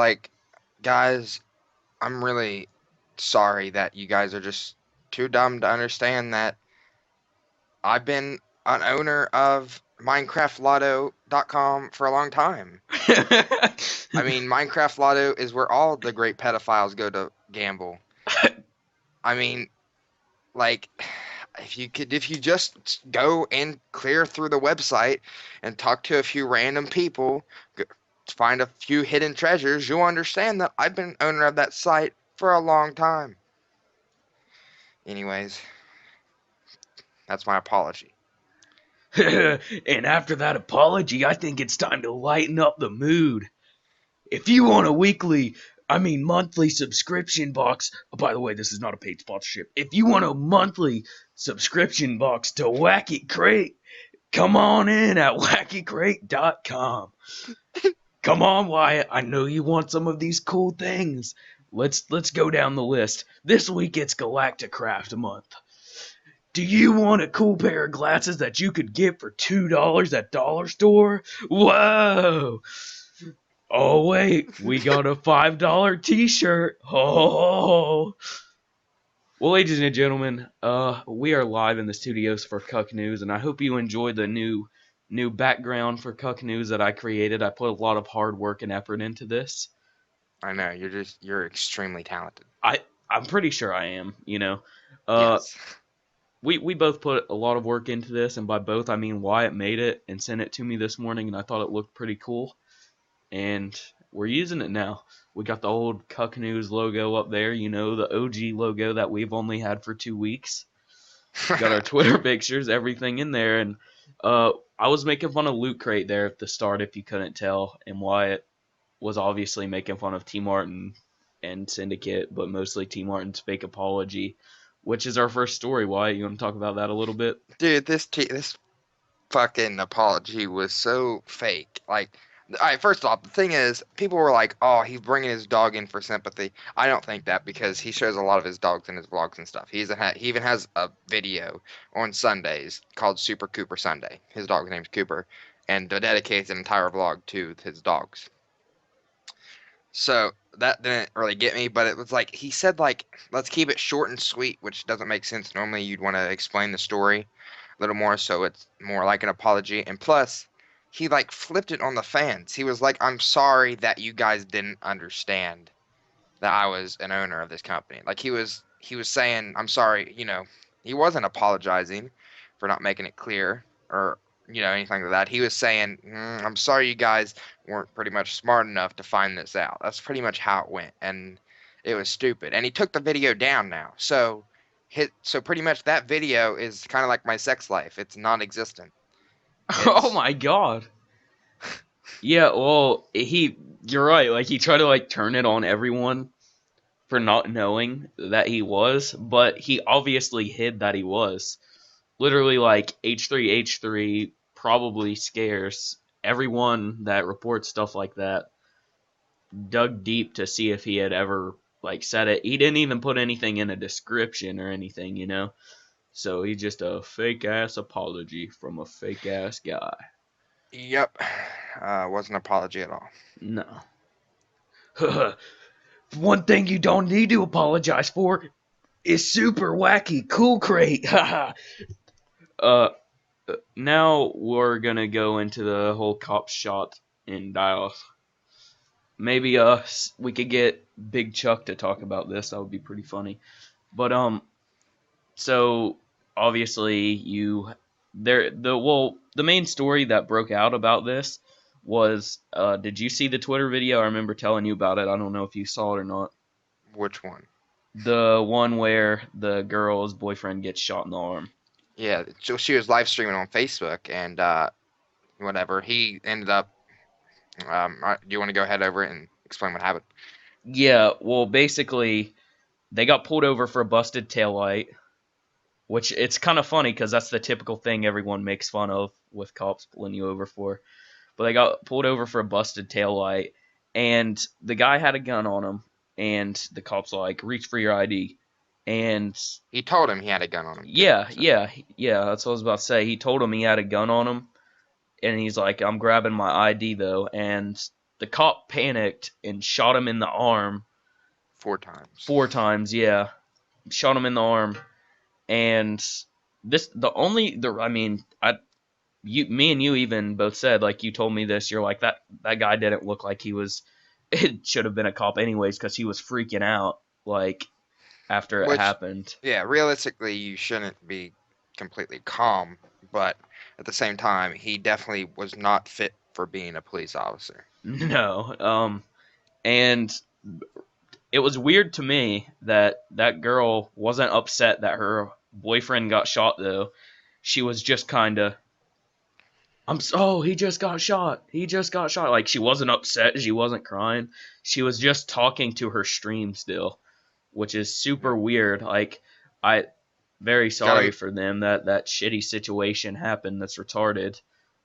like, guys, I'm really sorry that you guys are just too dumb to understand that I've been an owner of MinecraftLotto.com for a long time. I mean, Minecraft Lotto is where all the great pedophiles go to gamble. I mean, like, if you just go and clear through the website and talk to a few random people, find a few hidden treasures, you'll understand that I've been owner of that site for a long time. Anyways, that's my apology. And after that apology, I think it's time to lighten up the mood. If you want a monthly subscription box, oh, by the way, this is not a paid sponsorship. If you want a monthly subscription box to Wacky Crate, come on in at wackycrate.com. Come on, Wyatt. I know you want some of these cool things. Let's go down the list. This week it's Galacticraft month. Do you want a cool pair of glasses that you could get for $2 at Dollar Store? Whoa! Oh wait, we got a $5 t-shirt. Oh. Well, ladies and gentlemen, we are live in the studios for CUCKNews, and I hope you enjoyed the new background for CUCKNews that I created. I put a lot of hard work and effort into this. I know, you're extremely talented. I'm pretty sure I am, you know. Yes. We both put a lot of work into this, and by both I mean Wyatt made it and sent it to me this morning, and I thought it looked pretty cool. And we're using it now. We got the old CUCKNews logo up there, you know, the OG logo that we've only had for 2 weeks. Got our Twitter pictures, everything in there, and I was making fun of Loot Crate there at the start, if you couldn't tell, and Wyatt was obviously making fun of Tmartn and Syndicate, but mostly Tmartn's fake apology, which is our first story. Wyatt, you want to talk about that a little bit? Dude, this fucking apology was so fake. Like, alright, first off, the thing is, people were like, "Oh, he's bringing his dog in for sympathy." I don't think that, because he shows a lot of his dogs in his vlogs and stuff. He even has a video on Sundays called Super Cooper Sunday. His dog's name's Cooper, and dedicates an entire vlog to his dogs. So that didn't really get me, but it was like he said, like, let's keep it short and sweet, which doesn't make sense. Normally you'd want to explain the story a little more, so it's more like an apology. And plus, he like flipped it on the fans. He was like, "I'm sorry that you guys didn't understand that I was an owner of this company." Like, he was saying, "I'm sorry," he wasn't apologizing for not making it clear, or anything like that. He was saying, "I'm sorry you guys weren't pretty much smart enough to find this out." That's pretty much how it went, and it was stupid. And he took the video down now. So pretty much that video is kind of like my sex life. It's non-existent. Oh my god. Yeah, well, you're right. Like, he tried to, like, turn it on everyone for not knowing that he was, but he obviously hid that he was. Literally, like, H3H3 probably scares everyone that reports stuff like that. Dug deep to see if he had ever, like, said it. He didn't even put anything in a description or anything, you know? So he's just a fake-ass apology from a fake-ass guy. Yep. Wasn't an apology at all. No. One thing you don't need to apologize for is Super Wacky Cool Crate. Now we're gonna go into the whole cop shot in Dallas. Maybe we could get Big Chuck to talk about this. That would be pretty funny. But so obviously the main story that broke out about this was, did you see the Twitter video? I remember telling you about it. I don't know if you saw it or not. Which one? The one where the girl's boyfriend gets shot in the arm. Yeah, so she was live streaming on Facebook, and whatever. He ended up. Do you want to go ahead over it and explain what happened? Yeah, well, basically, they got pulled over for a busted taillight, which it's kind of funny because that's the typical thing everyone makes fun of with cops pulling you over for. But they got pulled over for a busted taillight, and the guy had a gun on him, and the cop's like, "Reach for your ID." And he told him he had a gun on him. Yeah, that's what I was about to say. He told him he had a gun on him, and he's like, "I'm grabbing my ID though." And the cop panicked and shot him in the arm 4 times. 4 times. Yeah, shot him in the arm, and I mean, me and you even both said, like, you told me this. You're like, that guy didn't look like he was. It should have been a cop anyways, because he was freaking out like after it Which, happened. yeah, realistically, you shouldn't be completely calm, but at the same time, he definitely was not fit for being a police officer. No, and it was weird to me that that girl wasn't upset that her boyfriend got shot though. She was just kind of, he just got shot. He just got shot. Like, she wasn't upset. She wasn't crying. She was just talking to her stream still, which is super weird. Like, I very sorry Gotta, for them that that shitty situation happened. That's retarded.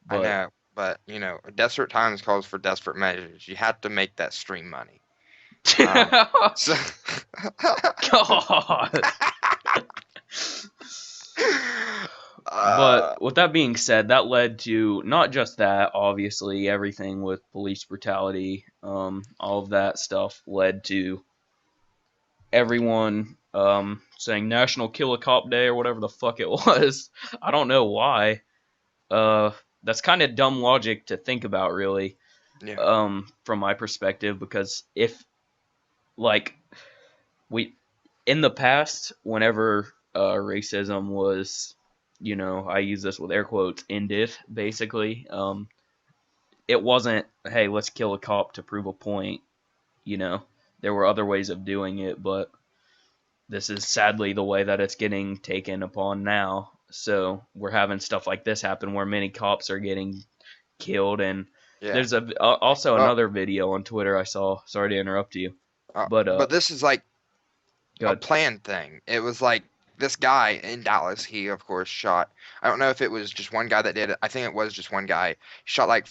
I But know, but desperate times calls for desperate measures. You have to make that stream money. So, God. uh, But with that being said, that led to not just that, obviously, everything with police brutality, all of that stuff led to everyone saying National Kill a Cop Day or whatever the fuck it was. I don't know why. Uh, that's kind of dumb logic to think about, really, yeah, from my perspective, because if, like, we, in the past, whenever racism was, I use this with air quotes, ended, basically, it wasn't, hey, let's kill a cop to prove a point, you know. There were other ways of doing it, but this is sadly the way that it's getting taken upon now. So we're having stuff like this happen where many cops are getting killed, and yeah. there's also Well, another video on Twitter I saw. Sorry to interrupt you, but but this is like a good. planned thing. It was like this guy in Dallas. He, of course, shot. I don't know if it was just one guy that did it. I think it was just one guy. Shot like,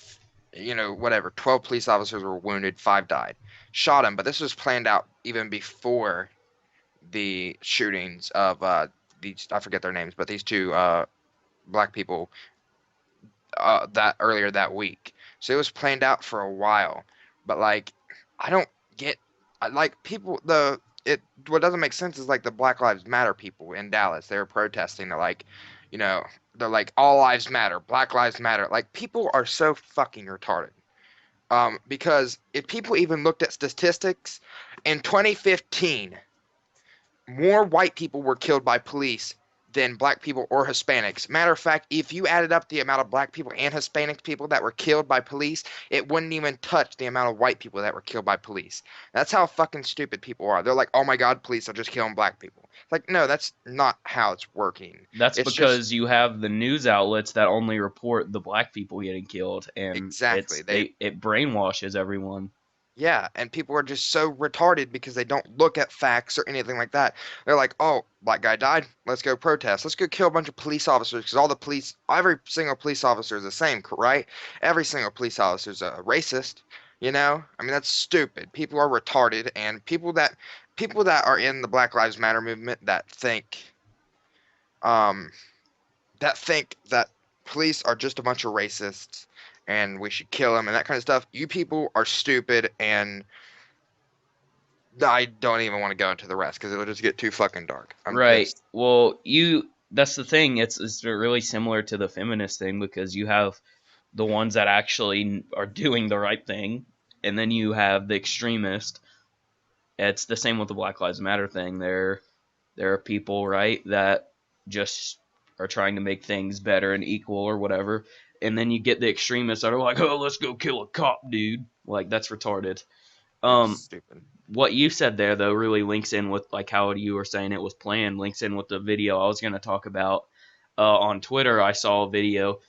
whatever. 12 police officers were wounded. 5 died. Shot him. But this was planned out even before the shootings of these. I forget their names, but these two black people that earlier that week. So it was planned out for a while. But like, I don't get like people the it what doesn't make sense is like the Black Lives Matter people in Dallas. They were protesting. They're like, you know, they're like all lives matter, Black Lives Matter. Like people are so fucking retarded. Because if people even looked at statistics in 2015, more white people were killed by police than black people or Hispanics. Matter of fact, if you added up the amount of black people and Hispanic people that were killed by police, it wouldn't even touch the amount of white people that were killed by police. That's how fucking stupid people are. They're like, oh my God, police are just killing black people. It's like, no, that's not how it's working. That's It's just because you have the news outlets that only report the black people getting killed, and exactly. it brainwashes everyone. Yeah, and people are just so retarded because they don't look at facts or anything like that. They're like, "Oh, black guy died. Let's go protest. Let's go kill a bunch of police officers because every single police officer is the same, right? Every single police officer is a racist. I mean, that's stupid. People are retarded, and people that are in the Black Lives Matter movement um, that think that police are just a bunch of racists and we should kill them and that kind of stuff. You people are stupid and I don't even want to go into the rest because it'll just get too fucking dark. I'm Right. pissed. Well, that's the thing. It's really similar to the feminist thing, because you have the ones that actually are doing the right thing, and then you have the extremist. It's the same with the Black Lives Matter thing. There are people, right, that just are trying to make things better and equal or whatever. And then you get the extremists that are like, "Oh, let's go kill a cop, dude." Like, that's retarded. It's Um stupid. what you said there though really links in with, like, how you were saying it was planned, links in with the video I was going to talk about. On Twitter, I saw a video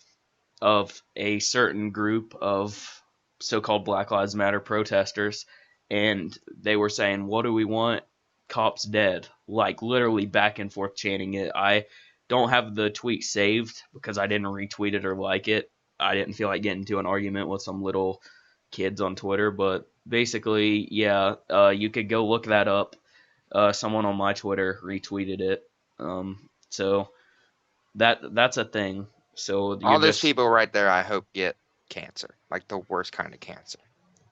of a certain group of so-called Black Lives Matter protesters, and they were saying, "What do we want? Cops dead." Like, literally back and forth chanting it. I don't have the tweet saved because I didn't retweet it or like it. I didn't feel like getting into an argument with some little kids on Twitter, but basically, yeah, you could go look that up. Someone on my Twitter retweeted it. So that's a thing. So you're All those just people right there, I hope get cancer, like the worst kind of cancer.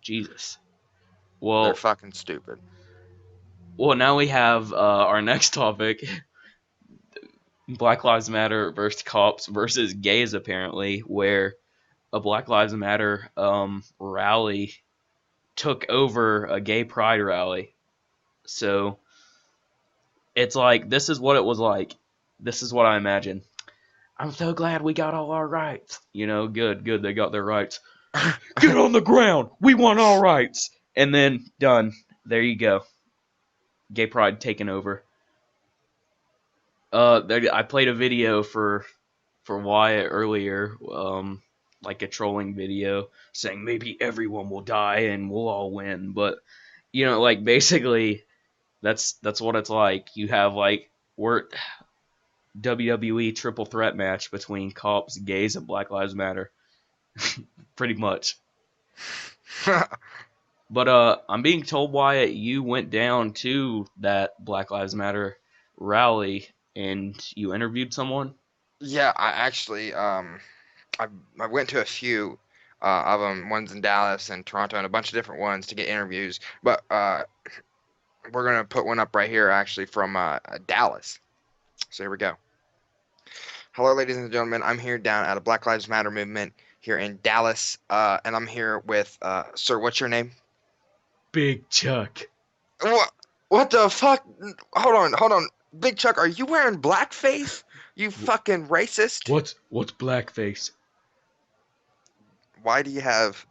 Jesus. They're Well, fucking stupid. now we have our next topic: Black Lives Matter versus cops versus gays. Apparently, where a Black Lives Matter rally took over a gay pride rally. So it's like, this is what it was like. This is what I imagine. I'm so glad we got all our rights. Good, they got their rights. Get on the ground. We want our rights. And then done. There you go. Gay pride taken over. I played a video for Wyatt earlier, like a trolling video saying maybe everyone will die and we'll all win, but like basically that's what it's like. You have like WWE triple threat match between cops, gays, and Black Lives Matter, pretty much. But I'm being told, Wyatt, you went down to that Black Lives Matter rally and you interviewed someone. Yeah, I actually I went to a few of them, ones in Dallas and Toronto, and a bunch of different ones to get interviews. But we're gonna put one up right here, actually, from Dallas. So here we go. Hello, ladies and gentlemen. I'm here down at a Black Lives Matter movement here in Dallas, and I'm here with sir. What's your name? Big Chuck. What? What the fuck? Hold on. Big Chuck, are you wearing blackface? You fucking racist. What's blackface? Why do you have?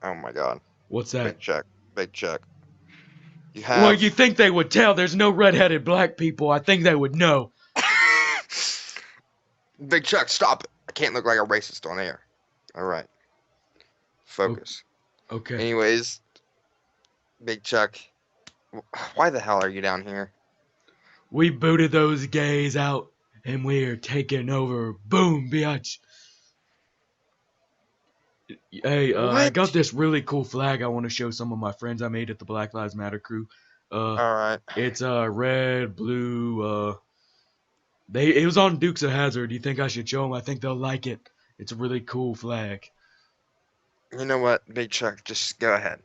Oh my God. What's that? Big Chuck. You Well, have. you think they would tell? There's no redheaded black people. I think they would know. Big Chuck, stop it. I can't look like a racist on air. All right. Focus. Okay. Anyways, Big Chuck, why the hell are you down here? We booted those gays out, and we're taking over. Boom, biatch. Hey, I got What? this really cool flag I want to show some of my friends I made at the Black Lives Matter crew. All right. It's red, blue. It was on Dukes of Hazzard. You think I should show them? I think they'll like it. It's a really cool flag. You know what, Big Chuck, just go ahead.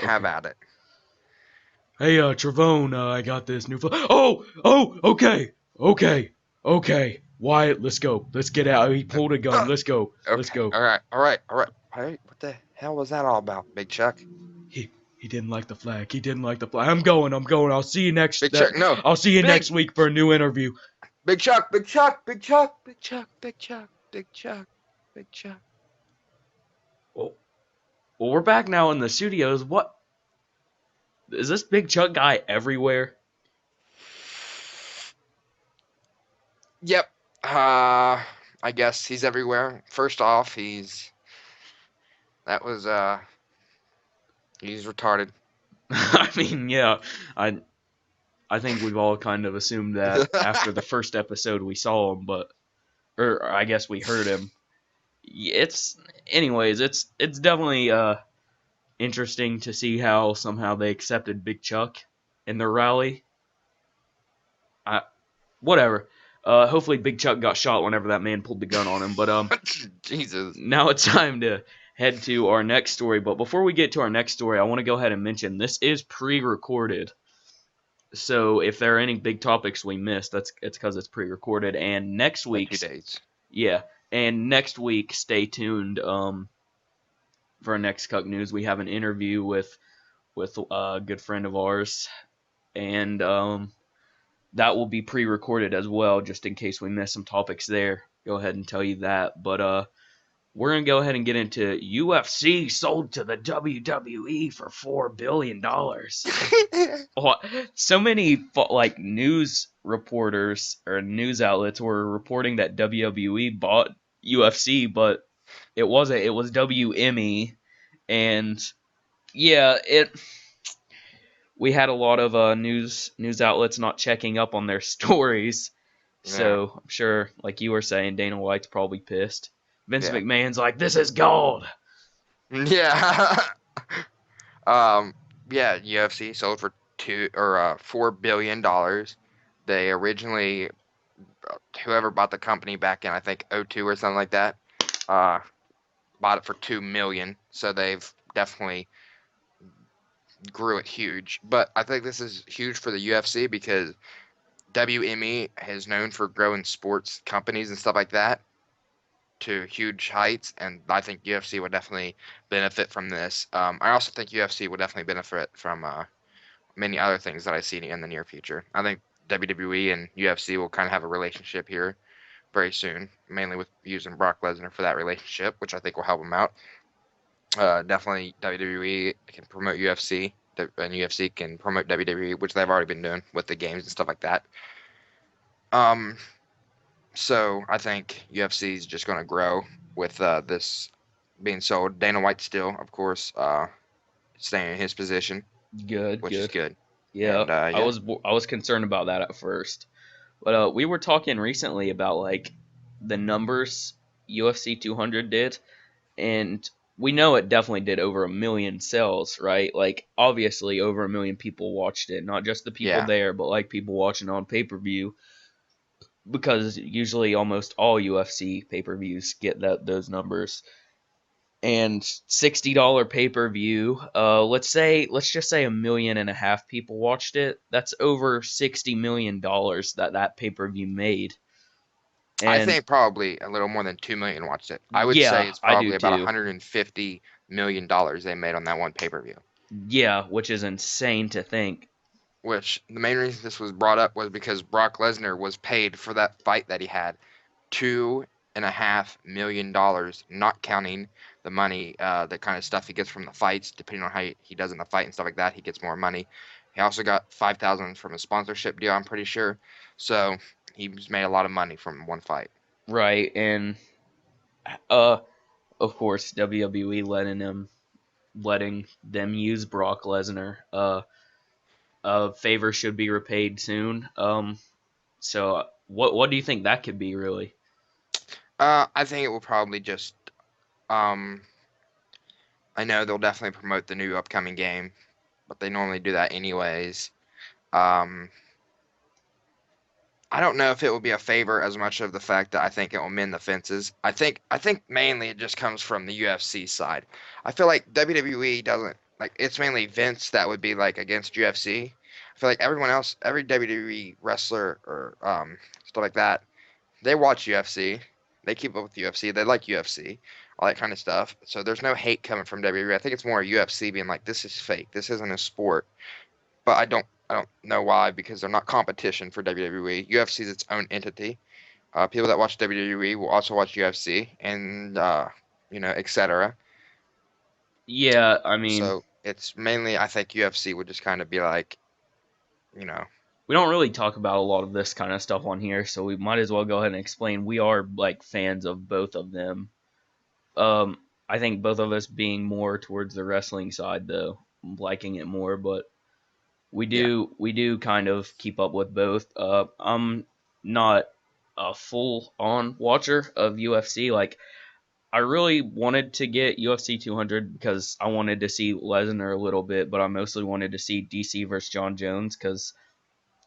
Have Okay. at it. Hey, Travone, I got this new flag. Oh, okay. Wyatt, let's go. Let's get out. He pulled a gun. Let's go. Let's Okay. go. All right. Hey, what the hell was that all about, Big Chuck? He didn't like the flag. He didn't like the flag. I'm going. I'll see you next. Big Chuck, no. I'll see you Big next week for a new interview. Big Chuck, Big Chuck, Big Chuck, Big Chuck, Big Chuck, Big Chuck, Big Chuck. Well, we're back now in the studios. What is this Big Chuck guy everywhere? Yep. I guess he's everywhere. First off, he's retarded. I mean, yeah, I think we've all kind of assumed that after the first episode we saw him, or I guess we heard him. Anyways, it's definitely interesting to see how somehow they accepted Big Chuck in their rally. Whatever. Hopefully Big Chuck got shot whenever that man pulled the gun on him. But Jesus. now it's time to head to our next story. But before we get to our next story, I want to go ahead and mention this is pre-recorded. So if there are any big topics we missed, it's because it's pre-recorded. And next week, 2 days. Yeah, and next week, stay tuned. For our next CUCKNews, we have an interview with a good friend of ours, and that will be pre-recorded as well, just in case we miss some topics there. Go ahead and tell you that. But we're going to go ahead and get into UFC sold to the WWE for $4 billion. So many like news reporters or news outlets were reporting that WWE bought UFC, but it wasn't. It was WME. And yeah, we had a lot of news outlets not checking up on their stories. So I'm sure, like you were saying, Dana White's probably pissed. Vince McMahon's like, "This is gold." Yeah. Yeah, UFC sold for $4 billion. They originally, whoever bought the company back in, I think, '02 or something like that, bought it for $2 million. So they've definitely grew it huge. But I think this is huge for the UFC because WME is known for growing sports companies and stuff like that to huge heights, and I think UFC would definitely benefit from this. I also think UFC would definitely benefit from many other things that I see in the near future. I think WWE and UFC will kind of have a relationship here very soon, mainly with using Brock Lesnar for that relationship, which I think will help him out. Definitely WWE can promote UFC, and UFC can promote WWE, which they've already been doing with the games and stuff like that. Um, so I think UFC is just going to grow with this being sold. Dana White still, of course, staying in his position, Good, which is good. good. Yeah, And yeah, I was concerned about that at first, but we were talking recently about like the numbers UFC 200 did, and we know it definitely did over 1 million sales, right? Like obviously over 1 million people watched it, not just the people yeah. there, but like people watching on pay per view, because usually almost all UFC pay per views get those numbers. And $60 pay per view. Let's just say 1.5 million people watched it. That's over $60 million that pay per view made. I And think probably a little more than 2 million watched it. I would say yeah, it's I do probably about too. $150 million they made on that one pay-per-view. Yeah, which is insane to think. Which the main reason this was brought up was because Brock Lesnar was paid for that fight that he had $2.5 million, not counting the money, the kind of stuff he gets from the fights. Depending on how he does in the fight and stuff like that, he gets more money. He also got 5,000 from a sponsorship deal, I'm pretty sure. So he's made a lot of money from one fight. Right, and uh of course WWE letting them use Brock Lesnar. Favor should be repaid soon. So what do you think that could be really? I think it will probably just. Um, I know they'll definitely promote the new upcoming game, but they normally do that anyways. Um, I don't know if it will be a favor as much of the fact that I think it will mend the fences. I think mainly it just comes from the UFC side. I feel like WWE doesn't like it's mainly Vince that would be like against UFC. I feel like everyone else, every WWE wrestler or stuff like that, they watch UFC. They keep up with UFC. They like UFC, all that kind of stuff. So there's no hate coming from WWE. I think it's more UFC being like, this is fake. This isn't a sport. But I don't know why because they're not competition for WWE. UFC is its own entity. People that watch WWE will also watch UFC and etc. Yeah, I mean, So it's mainly I think UFC would just kind of be like, you know, we don't really talk about a lot of this kind of stuff on here, so we might as well go ahead and explain. We are like fans of both of them. Um, I think both of us being more towards the wrestling side, though, liking it more, but yeah. we do kind of keep up with both. I'm not a full on watcher of UFC. Like I really wanted to get UFC 200 because I wanted to see Lesnar a little bit, but I mostly wanted to see DC versus John Jones because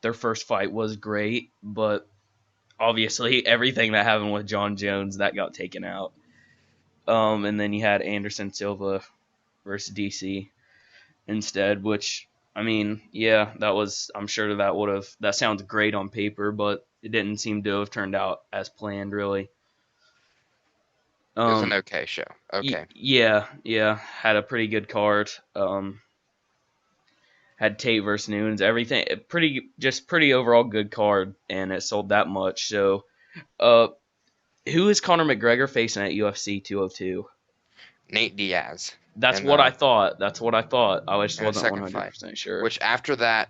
their first fight was great, but obviously everything that happened with John Jones that got taken out. And then you had Anderson Silva versus DC instead, which I mean, yeah, that was I'm sure that sounds great on paper, but it didn't seem to have turned out as planned really. It was an Um, okay show. Okay. yeah, had a pretty good card. Had Tate versus Nunes, everything pretty overall good card, and it sold that much. So, uh, who is Conor McGregor facing at UFC 202? Nate Diaz That's in what I the thought. That's what I thought. I just in the wasn't second fight. 100% sure. Which after that,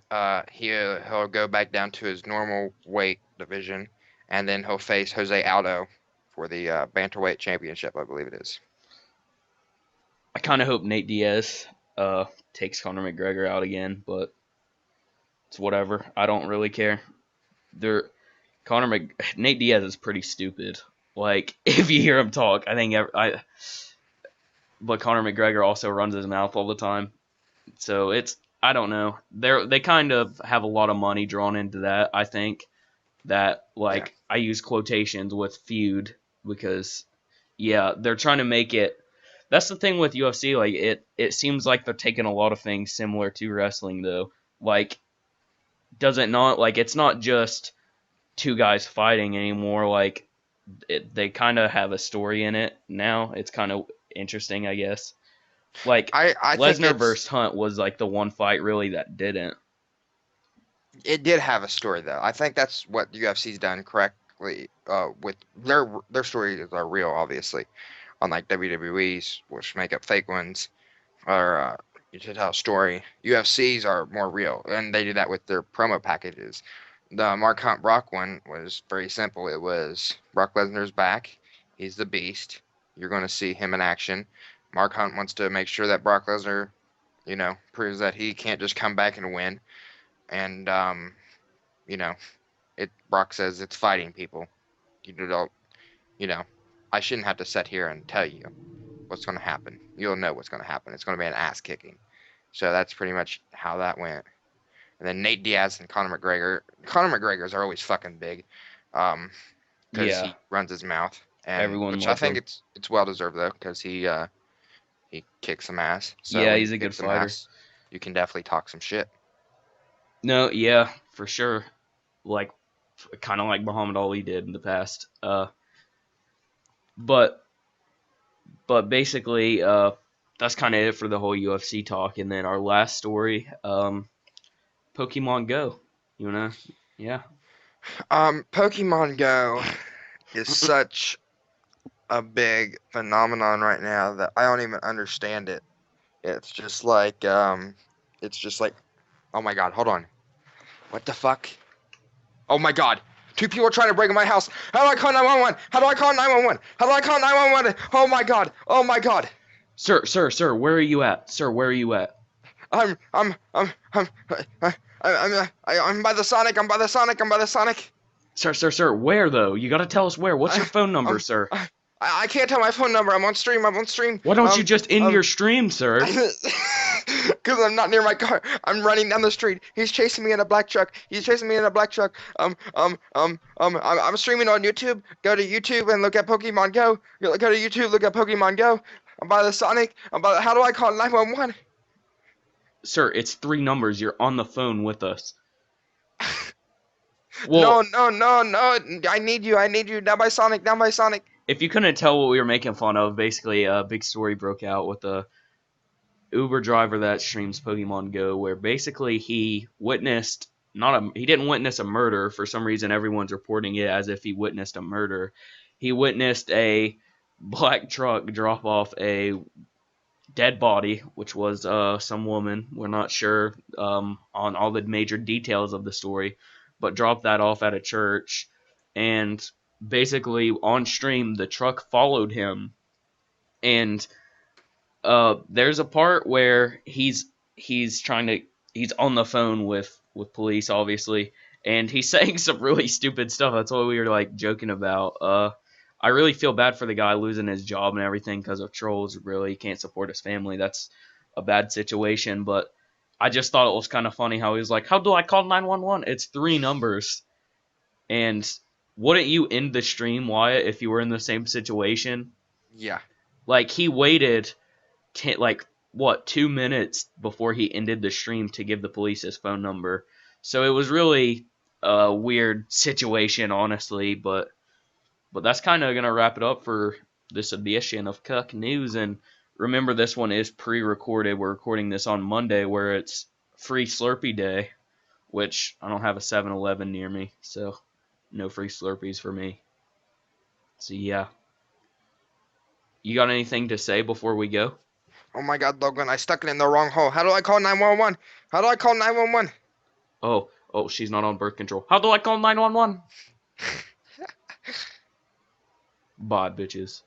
he'll go back down to his normal weight division, and then he'll face Jose Aldo for the bantamweight championship, I believe it is. I kind of hope Nate Diaz takes Conor McGregor out again, but it's whatever. I don't really care. They're Nate Diaz is pretty stupid. Like if you hear him talk, I think but Conor McGregor also runs his mouth all the time. So it's I don't know. They kind of have a lot of money drawn into that. I think that Yeah, like I use quotations with feud because yeah, they're trying to make it. That's the thing with UFC. Like it seems like they're taking a lot of things similar to wrestling, though. Like, does it not? Like, it's not just two guys fighting anymore. Like, they kind of have a story in it now. It's kind of interesting, I guess. Like, I think Lesnar versus Hunt was like the one fight really that didn't. it did have a story though. I think that's what UFC's done correctly. With their stories are real, obviously, unlike WWE's, which make up fake ones, or to tell a story. UFC's are more real, and they do that with their promo packages. The Mark Hunt Brock one was very simple. It was Brock Lesnar's back. He's the beast. You're going to see him in action. Mark Hunt wants to make sure that Brock Lesnar, proves that he can't just come back and win. And you know, Brock says it's fighting people. You don't, you know, I shouldn't have to sit here and tell you what's going to happen. You'll know what's going to happen. It's going to be an ass kicking. So that's pretty much how that went. And then Nate Diaz and Conor McGregor. Conor McGregor's are always fucking big, because Yeah, he runs his mouth, and everyone which I loved think him. it's well deserved though, because he kicks some ass. So Yeah, when he's you a kick good some fighter. ass, you can definitely talk some shit. No, yeah, for sure. Like, kind of like Muhammad Ali did in the past. But basically, that's kind of it for the whole UFC talk. And then our last story, Pokemon Go. You know, yeah, Pokemon Go is such a big phenomenon right now that I don't even understand it. It's just like oh my god, hold on. What the fuck? Oh my god. Two people are trying to break in my house. How do I call 911? How do I call 911? How do I call 911? Oh my god. Oh my god. sir, where are you at, sir? Where are you at, I'm by the Sonic. I'm by the Sonic. I'm by the Sonic. sir? Where though? You gotta tell us where. What's your I, phone number, I'm, sir? I can't tell my phone number. I'm on stream. I'm on stream. Why don't you just end your stream, sir? Because I'm not near my car. I'm running down the street. He's chasing me in a black truck. He's chasing me in a black truck. I'm streaming on YouTube. Go to YouTube and look at Pokemon Go. Go to YouTube, look at Pokemon Go. I'm by the Sonic. How do I call 911? Sir, it's 3 numbers. You're on the phone with us. No, Well, no, no, no. I need you. I need you. Down by Sonic. Down by Sonic. if you couldn't tell what we were making fun of, basically a big story broke out with a Uber driver that streams Pokemon Go, where basically he witnessed he didn't witness a murder. For some reason, everyone's reporting it as if he witnessed a murder. He witnessed a black truck drop off a dead body, which was some woman. We're not sure on all the major details of the story, but dropped that off at a church. And basically, on stream, the truck followed him. And there's a part where he's trying to he's on the phone with police, obviously, and he's saying some really stupid stuff. That's what we were like joking about. I really feel bad for the guy losing his job and everything because of trolls. Really, he can't support his family. That's a bad situation. But I just thought it was kind of funny how he was like, "How do I call 911? It's 3 numbers." And wouldn't you end the stream, Wyatt, if you were in the same situation? Yeah. Like he waited 2 minutes before he ended the stream to give the police his phone number. So it was really a weird situation, honestly. But that's kind of gonna wrap it up for this edition of CUCKNews. And remember, this one is pre-recorded. We're recording this on Monday, where it's Free Slurpee Day, which I don't have a 7-Eleven near me, so no free Slurpees for me. So yeah, you got anything to say before we go? Oh my god, Logan, I stuck it in the wrong hole. How do I call 911? How do I call 911? Oh, she's not on birth control. How do I call 911? Bye, bitches.